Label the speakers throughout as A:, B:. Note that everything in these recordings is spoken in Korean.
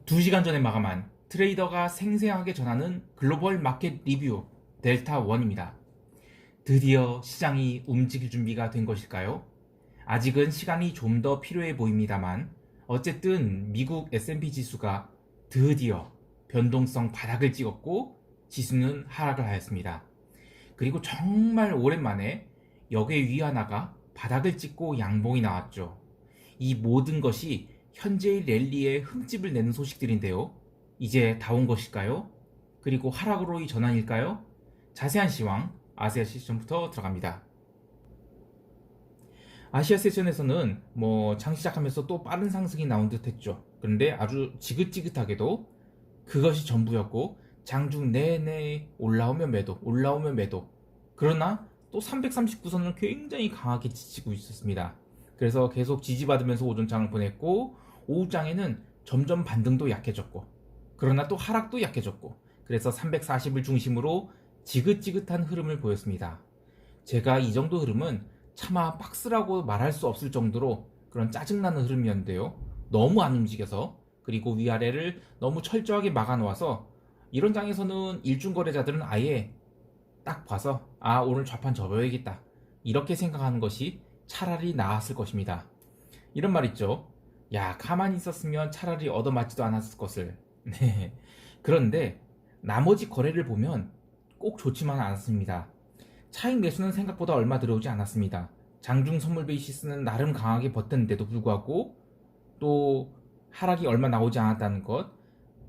A: 2시간 전에 마감한 트레이더가 생생하게 전하는 글로벌 마켓 리뷰 델타1입니다. 드디어 시장이 움직일 준비가 된 것일까요? 아직은 시간이 좀 더 필요해 보입니다만 어쨌든 미국 S&P 지수가 드디어 변동성 바닥을 찍었고 지수는 하락을 하였습니다. 그리고 정말 오랜만에 역의 위안화가 바닥을 찍고 양봉이 나왔죠. 이 모든 것이 현재의 랠리에 흠집을 내는 소식들인데요. 이제 다 온 것일까요? 그리고 하락으로의 전환일까요? 자세한 시황 아시아 세션부터 들어갑니다. 아시아 세션에서는 장 시작하면서 또 빠른 상승이 나온 듯 했죠. 그런데 아주 지긋지긋하게도 그것이 전부였고 장중 내내 올라오면 매도. 그러나 또 339선을 굉장히 강하게 지지고 있었습니다. 그래서 계속 지지받으면서 오전장을 보냈고 오후장에는 점점 반등도 약해졌고 그러나 또 하락도 약해졌고 그래서 340을 중심으로 지긋지긋한 흐름을 보였습니다. 제가 이 정도 흐름은 차마 박스라고 말할 수 없을 정도로 그런 짜증나는 흐름이었는데요. 너무 안 움직여서 그리고 위아래를 너무 철저하게 막아놓아서 이런 장에서는 일중거래자들은 아예 딱 봐서 오늘 좌판 접어야겠다 이렇게 생각하는 것이 차라리 나았을 것입니다. 이런 말 있죠. 야, 가만히 있었으면 차라리 얻어맞지도 않았을 것을. 네. 그런데 나머지 거래를 보면 꼭 좋지만 않았습니다. 차익 매수는 생각보다 얼마 들어오지 않았습니다. 장중 선물 베이시스는 나름 강하게 버텼는데도 불구하고 또 하락이 얼마 나오지 않았다는 것,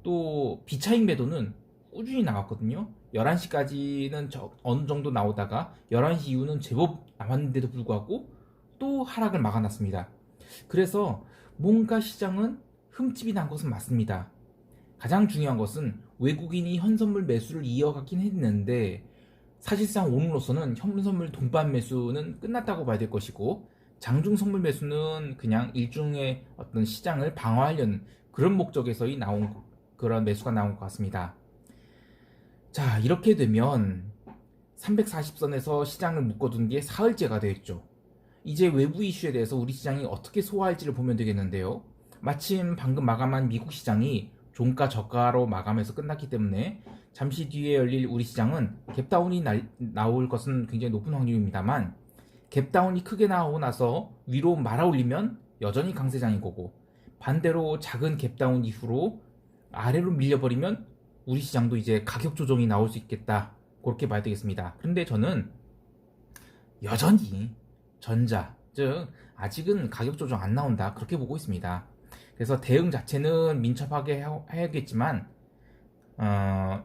A: 또 비차익 매도는 꾸준히 나왔거든요. 11시까지는 어느 정도 나오다가 11시 이후는 제법 나왔는데도 불구하고 또 하락을 막아놨습니다. 그래서 뭔가 시장은 흠집이 난 것은 맞습니다. 가장 중요한 것은 외국인이 현선물 매수를 이어가긴 했는데 사실상 오늘로서는 현선물 동반 매수는 끝났다고 봐야 될 것이고 장중 선물 매수는 그냥 일종의 어떤 시장을 방어하려는 그런 목적에서의 그런 매수가 나온 것 같습니다. 자, 이렇게 되면 340선에서 시장을 묶어둔 게 사흘째가 되었죠. 이제 외부 이슈에 대해서 우리 시장이 어떻게 소화할지를 보면 되겠는데요. 마침 방금 마감한 미국 시장이 종가 저가로 마감해서 끝났기 때문에 잠시 뒤에 열릴 우리 시장은 갭다운이 나올 것은 굉장히 높은 확률입니다만 갭다운이 크게 나오고 나서 위로 말아올리면 여전히 강세장인 거고 반대로 작은 갭다운 이후로 아래로 밀려버리면 우리 시장도 이제 가격 조정이 나올 수 있겠다 그렇게 봐야 되겠습니다. 그런데 저는 여전히 전자, 즉 아직은 가격 조정 안 나온다 그렇게 보고 있습니다. 그래서 대응 자체는 민첩하게 해야겠지만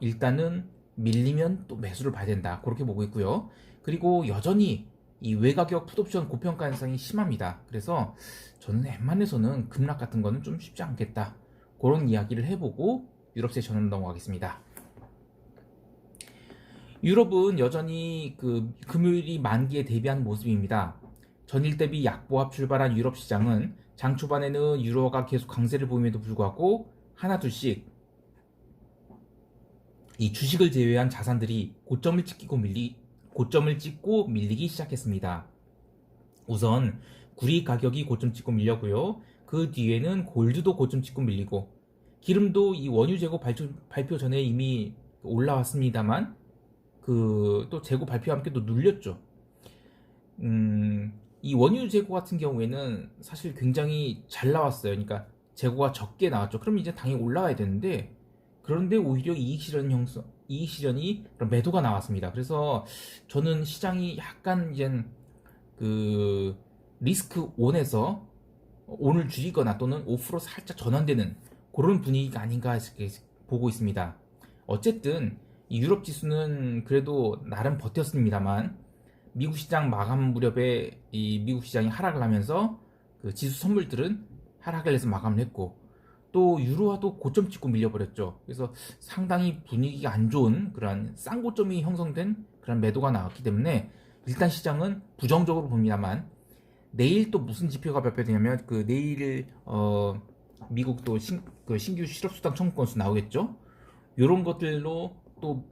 A: 일단은 밀리면 또 매수를 봐야 된다 그렇게 보고 있고요. 그리고 여전히 이 외가격 풋옵션 고평가 현상이 심합니다. 그래서 저는 웬만해서는 급락 같은 거는 좀 쉽지 않겠다 그런 이야기를 해보고 유럽 세션으로 넘어가겠습니다. 유럽은 여전히 그 금요일이 만기에 대비한 모습입니다. 전일 대비 약보합 출발한 유럽 시장은 장 초반에는 유로가 계속 강세를 보임에도 불구하고 하나둘씩 이 주식을 제외한 자산들이 고점을 찍고 밀리기 시작했습니다. 우선 구리 가격이 고점 찍고 밀렸고요. 그 뒤에는 골드도 고점 찍고 밀리고 기름도 이 원유 재고 발표 전에 이미 올라왔습니다만 또 재고 발표와 함께 또 눌렸죠. 이 원유 재고 같은 경우에는 사실 굉장히 잘 나왔어요. 그러니까 재고가 적게 나왔죠. 그럼 이제 당연히 올라와야 되는데 그런데 오히려 이익 실현이 그런 매도가 나왔습니다. 그래서 저는 시장이 약간 이제 그 리스크 온에서 온을 줄이거나 또는 오프로 살짝 전환되는 그런 분위기가 아닌가 이렇게 보고 있습니다. 어쨌든 이 유럽 지수는 그래도 나름 버텼습니다만 미국 시장 마감 무렵에 이 미국 시장이 하락을 하면서 그 지수 선물들은 하락을 해서 마감을 했고 또 유로화도 고점 찍고 밀려버렸죠. 그래서 상당히 분위기가 안 좋은 그런 쌍고점이 형성된 그런 매도가 나왔기 때문에 일단 시장은 부정적으로 봅니다만 내일 또 무슨 지표가 발표되냐면 내일 미국 또 신규 실업수당 청구 건수 나오겠죠. 이런 것들로 또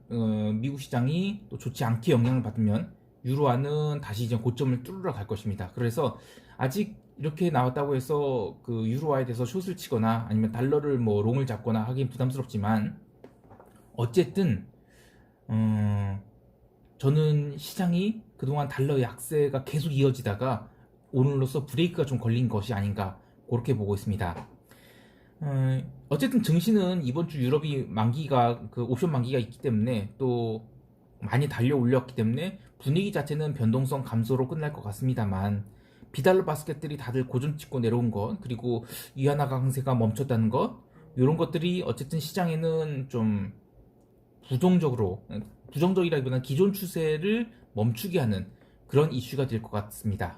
A: 미국 시장이 또 좋지 않게 영향을 받으면 유로화는 다시 이제 고점을 뚫으러 갈 것입니다. 그래서 아직 이렇게 나왔다고 해서 그 유로화에 대해서 숏을 치거나 아니면 달러를 뭐 롱을 잡거나 하긴 부담스럽지만 어쨌든 저는 시장이 그동안 달러 약세가 계속 이어지다가 오늘로서 브레이크가 좀 걸린 것이 아닌가 그렇게 보고 있습니다. 어쨌든 증시는 이번 주 유럽이 만기가 그 옵션 만기가 있기 때문에 또 많이 달려 올렸기 때문에 분위기 자체는 변동성 감소로 끝날 것 같습니다만 비달러 바스켓들이 다들 고점 찍고 내려온 것 그리고 위안화 강세가 멈췄다는 것 이런 것들이 어쨌든 시장에는 좀 부정적이라기보다는 기존 추세를 멈추게 하는 그런 이슈가 될 것 같습니다.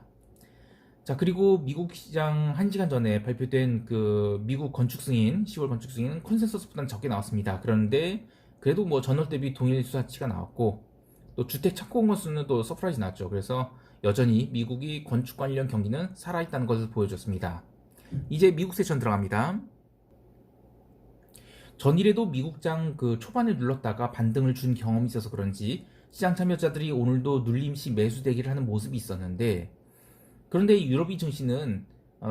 A: 자, 그리고 미국 시장 1시간 전에 발표된 그 미국 건축 승인, 10월 건축 승인은 컨센서스보다는 적게 나왔습니다. 그런데 그래도 뭐 전월 대비 동일 수사치가 나왔고 또 주택 착공 건수는 또 서프라이즈 났죠. 그래서 여전히 미국이 건축 관련 경기는 살아있다는 것을 보여줬습니다. 이제 미국 세션 들어갑니다. 전일에도 미국장 그 초반에 눌렀다가 반등을 준 경험이 있어서 그런지 시장 참여자들이 오늘도 눌림시 매수 대기를 하는 모습이 있었는데 그런데 유럽이 증시는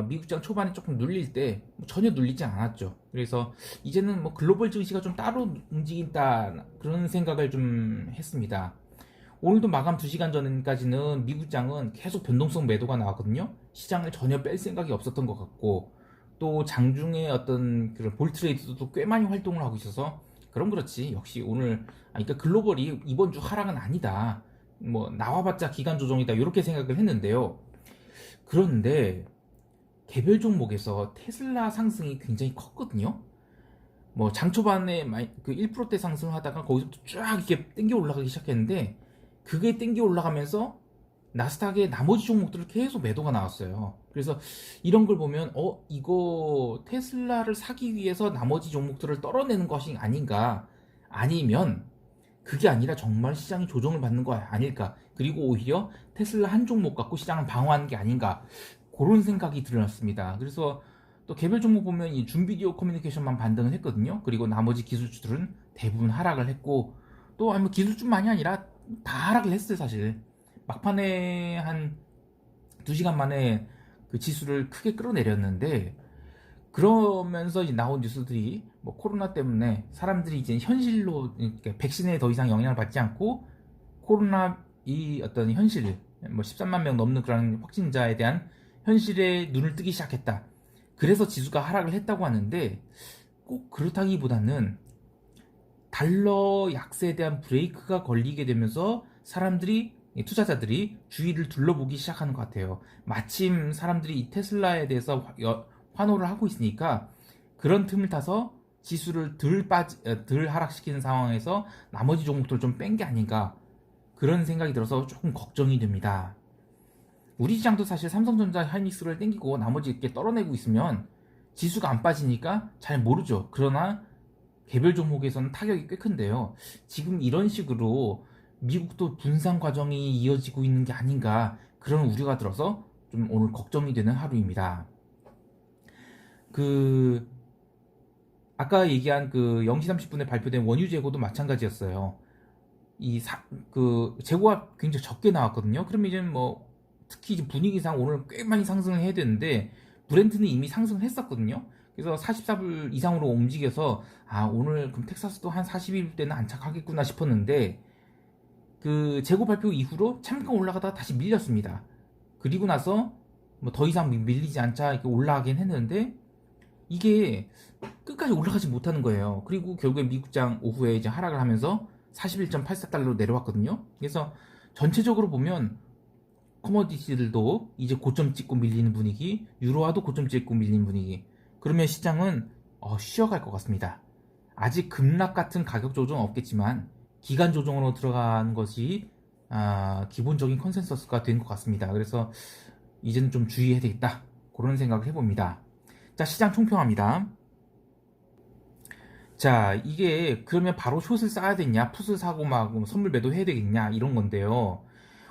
A: 미국장 초반에 조금 눌릴 때 전혀 눌리지 않았죠. 그래서 이제는 뭐 글로벌 증시가 좀 따로 움직인다 그런 생각을 좀 했습니다. 오늘도 마감 2시간 전까지는 미국장은 계속 변동성 매도가 나왔거든요. 시장을 전혀 뺄 생각이 없었던 것 같고 또 장중에 어떤 그런 볼 트레이드도 꽤 많이 활동을 하고 있어서 그럼 그렇지 역시 오늘 그러니까 글로벌이 이번 주 하락은 아니다. 뭐 나와봤자 기간 조정이다 이렇게 생각을 했는데요. 그런데 개별 종목에서 테슬라 상승이 굉장히 컸거든요. 뭐 장 초반에 그 1%대 상승하다가 거기서부터 쫙 이렇게 땡겨 올라가기 시작했는데 그게 땡겨 올라가면서 나스닥의 나머지 종목들을 계속 매도가 나왔어요. 그래서 이런 걸 보면 이거 테슬라를 사기 위해서 나머지 종목들을 떨어내는 것이 아닌가 아니면 그게 아니라 정말 시장이 조정을 받는 거 아닐까 그리고 오히려 테슬라 한 종목 갖고 시장을 방어하는 게 아닌가 그런 생각이 들었습니다. 그래서 또 개별 종목 보면 이 줌비디오 커뮤니케이션만 반등을 했거든요. 그리고 나머지 기술주들은 대부분 하락을 했고 또 아니 기술주만이 아니라 다 하락을 했어요. 사실 막판에 한 2시간 만에 그 지수를 크게 끌어내렸는데 그러면서 이제 나온 뉴스들이 뭐 코로나 때문에 사람들이 이제 현실로 그러니까 백신에 더 이상 영향을 받지 않고 코로나 이 어떤 현실 뭐 13만 명 넘는 그런 확진자에 대한 현실에 눈을 뜨기 시작했다. 그래서 지수가 하락을 했다고 하는데 꼭 그렇다기보다는 달러 약세에 대한 브레이크가 걸리게 되면서 사람들이 투자자들이 주위를 둘러보기 시작하는 것 같아요. 마침 사람들이 이 테슬라에 대해서 환호를 하고 있으니까 그런 틈을 타서 지수를 덜 하락시키는 상황에서 나머지 종목들 좀 뺀 게 아닌가 그런 생각이 들어서 조금 걱정이 됩니다. 우리 시장도 사실 삼성전자 하이닉스를 땡기고 나머지 이렇게 떨어내고 있으면 지수가 안 빠지니까 잘 모르죠. 그러나 개별 종목에서는 타격이 꽤 큰데요. 지금 이런 식으로 미국도 분산 과정이 이어지고 있는 게 아닌가 그런 우려가 들어서 좀 오늘 걱정이 되는 하루입니다. 그 아까 얘기한 그 0시 30분에 발표된 원유 재고도 마찬가지였어요. 그 재고가 굉장히 적게 나왔거든요. 그러면 이제 뭐 특히 이제 분위기상 오늘 꽤 많이 상승을 해야 되는데 브렌트는 이미 상승을 했었거든요. 그래서 44불 이상으로 움직여서 오늘 그럼 텍사스도 한 42불 때는 안착하겠구나 싶었는데 그 재고 발표 이후로 잠깐 올라가다가 다시 밀렸습니다. 그리고 나서 뭐 더 이상 밀리지 않자 이렇게 올라가긴 했는데 이게 끝까지 올라가지 못하는 거예요. 그리고 결국에 미국장 오후에 이제 하락을 하면서 41.84달러로 내려왔거든요. 그래서 전체적으로 보면 커머디티들도 이제 고점 찍고 밀리는 분위기, 유로화도 고점 찍고 밀리는 분위기. 그러면 시장은 쉬어갈 것 같습니다. 아직 급락 같은 가격 조정은 없겠지만 기간 조정으로 들어가는 것이 기본적인 컨센서스가 된 것 같습니다. 그래서 이제는 좀 주의해야 되겠다 그런 생각을 해봅니다. 자, 시장 총평합니다. 자, 이게 그러면 바로 숏을 쌓아야 되냐, 풋을 사고 막 선물 매도해야 되겠냐 이런 건데요.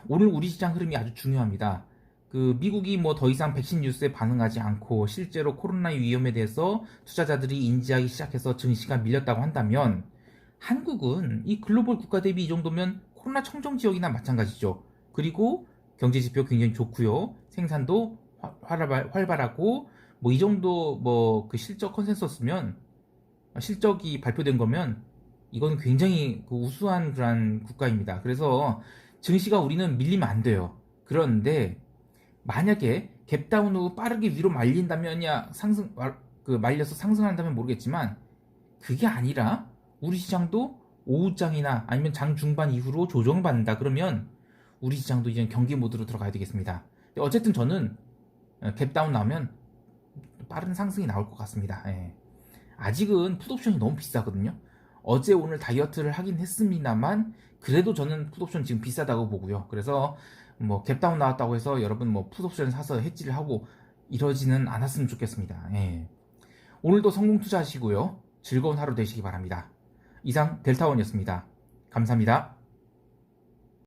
A: 오늘 우리 시장 흐름이 아주 중요합니다. 그 미국이 뭐 더 이상 백신 뉴스에 반응하지 않고 실제로 코로나의 위험에 대해서 투자자들이 인지하기 시작해서 증시가 밀렸다고 한다면 한국은 이 글로벌 국가 대비 이 정도면 코로나 청정 지역이나 마찬가지죠. 그리고 경제 지표 굉장히 좋고요. 생산도 활발하고 뭐 이 정도 뭐 그 실적 컨센서스면 실적이 발표된 거면 이건 굉장히 그 우수한 그런 국가입니다. 그래서 증시가 우리는 밀리면 안 돼요. 그런데 만약에 갭다운 후 빠르게 위로 말린다면야 말려서 상승한다면 모르겠지만 그게 아니라 우리 시장도 오후장이나 아니면 장 중반 이후로 조정받는다 그러면 우리 시장도 이제 경기 모드로 들어가야 되겠습니다. 어쨌든 저는 갭다운 나오면 빠른 상승이 나올 것 같습니다. 예. 아직은 풋옵션이 너무 비싸거든요. 어제 오늘 다이어트를 하긴 했습니다만 그래도 저는 풋옵션 지금 비싸다고 보고요. 그래서 뭐 갭다운 나왔다고 해서 여러분 뭐 풋옵션 사서 해지를 하고 이러지는 않았으면 좋겠습니다. 예. 오늘도 성공 투자하시고요. 즐거운 하루 되시기 바랍니다. 이상 델타원이었습니다. 감사합니다.